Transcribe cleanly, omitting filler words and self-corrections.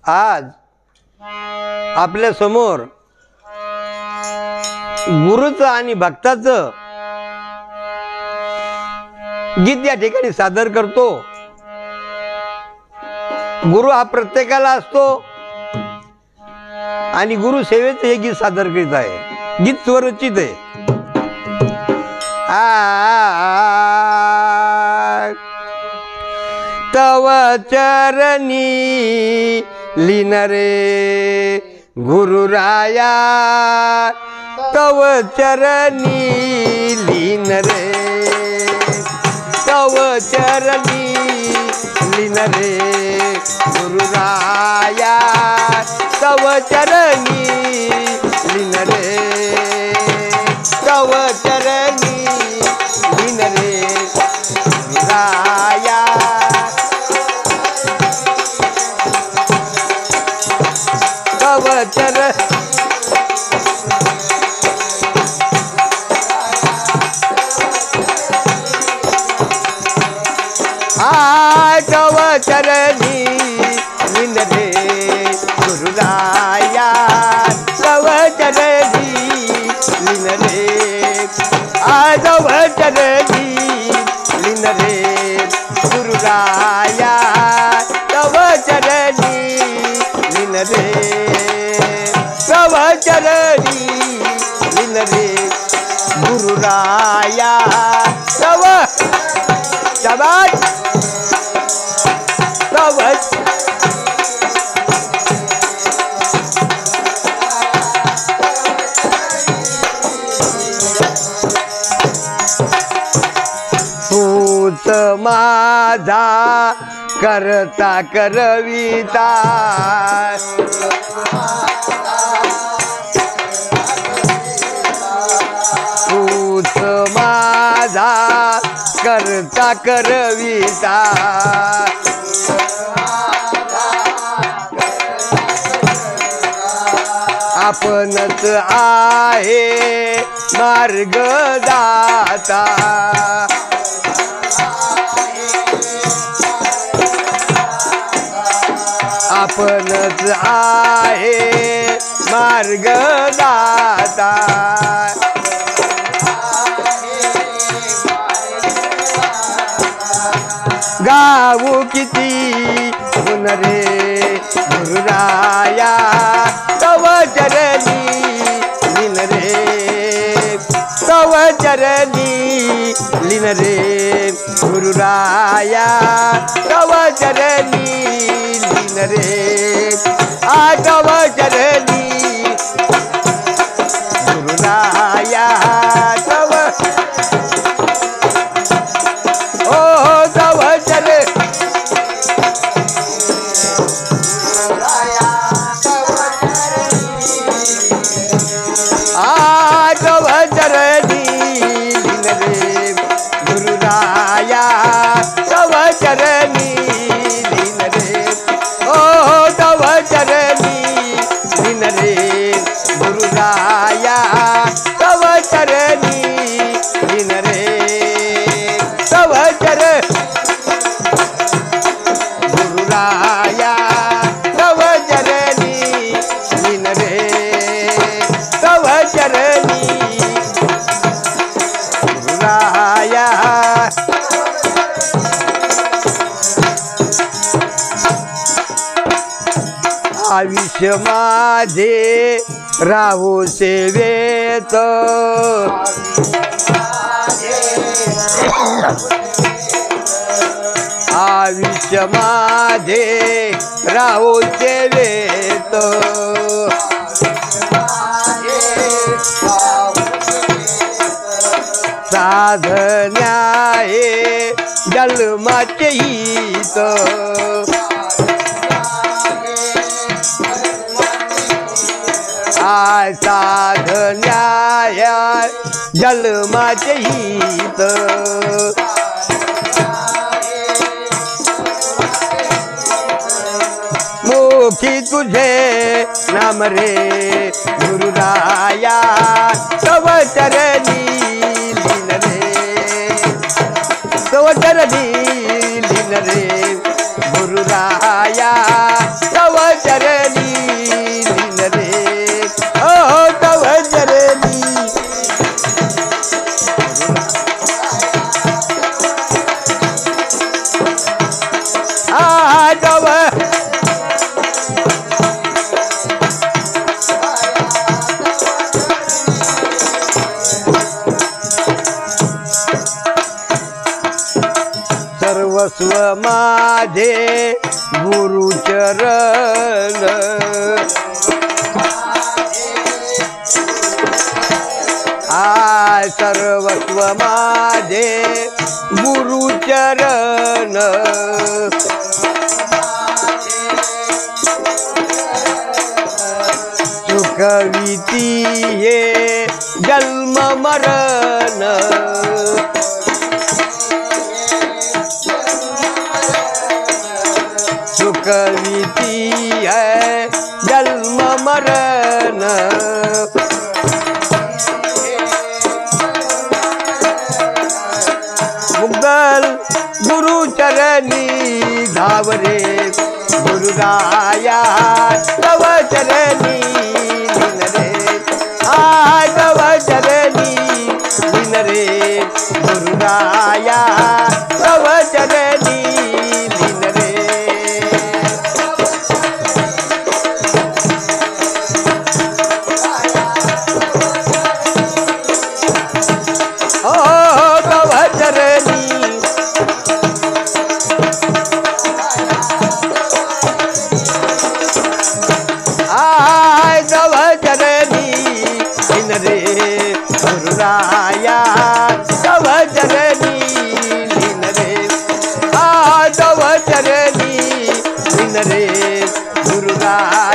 आज आपल्या समोर गुरुचं आणि भक्ताचं गीत या ठिकाणी सादर करतो। गुरु हा प्रत्येकाला असतो आणि गुरु सेवेचं हे गीत सादर करीत आहे। गीत स्वरचित आहे। तव चरणी लीन रे गुरुराया, तव चरणी लीन रे, तव चरणी लीन रे गुरुराया, तव चरणी लीन रे, तव चरणी लीन रे गुरुराया, तव चरणी तव चरणी लीन रे गुरुराया, तव चरणी लीन रे, तव चरणी लीन रे गुरुराया, तव चरणी लीन रे, तव चरणी लीन रे गुरुराया, तव शाबाश तव तूच माझा करता करविता, तूच माझा करता करविता, आपणच आहे मार्ग दाता, आपणच आहे मार्ग दाता, गाऊ किती गुण रे गुरुराया, तव चरणी लीन रे, तव चरणी लीन रे गुरुराया, तव चरणी लीन रे, तव चरणी गुरुराया, तव तव चरणी तव चरणी लीन रे गुरुराया, तव चरणी लीन रे, तव चरणी लीन रे गुरुराया, तव चरणी लीन रे, तव चरणी गुरुराया, तव चरणी लीन रे, तव चरणी गुरुराया, आयुष्य माझे राहू सेवेत, आयुष्य माझे राहू सेवेत, साधन्याये जन्माचे हित, साधन्याय जन्माचे हित, मुखी तुझे नाम रे गुरुराया, तव चरणी लीन रे, तव चरणी लीन रे गुरुराया, तव चरणी लीन रे हो तव चरणी तव सर्वस्व माझे गुरुचरण सर्वस्व माझे गुरुचरण सुखविती ये जन्म मरण सुखविती है जन्म मरण मुगल गुरु चरणी धावरे गुरुराया तव चरणी लीन रे तव चरणी लीन रे गुरुराया तव चरणी लीन रे तव चरणी तव चरणी लीन रे गुरुराया तव चरणी लीन रे तव चरणी लीन रे गुरुराया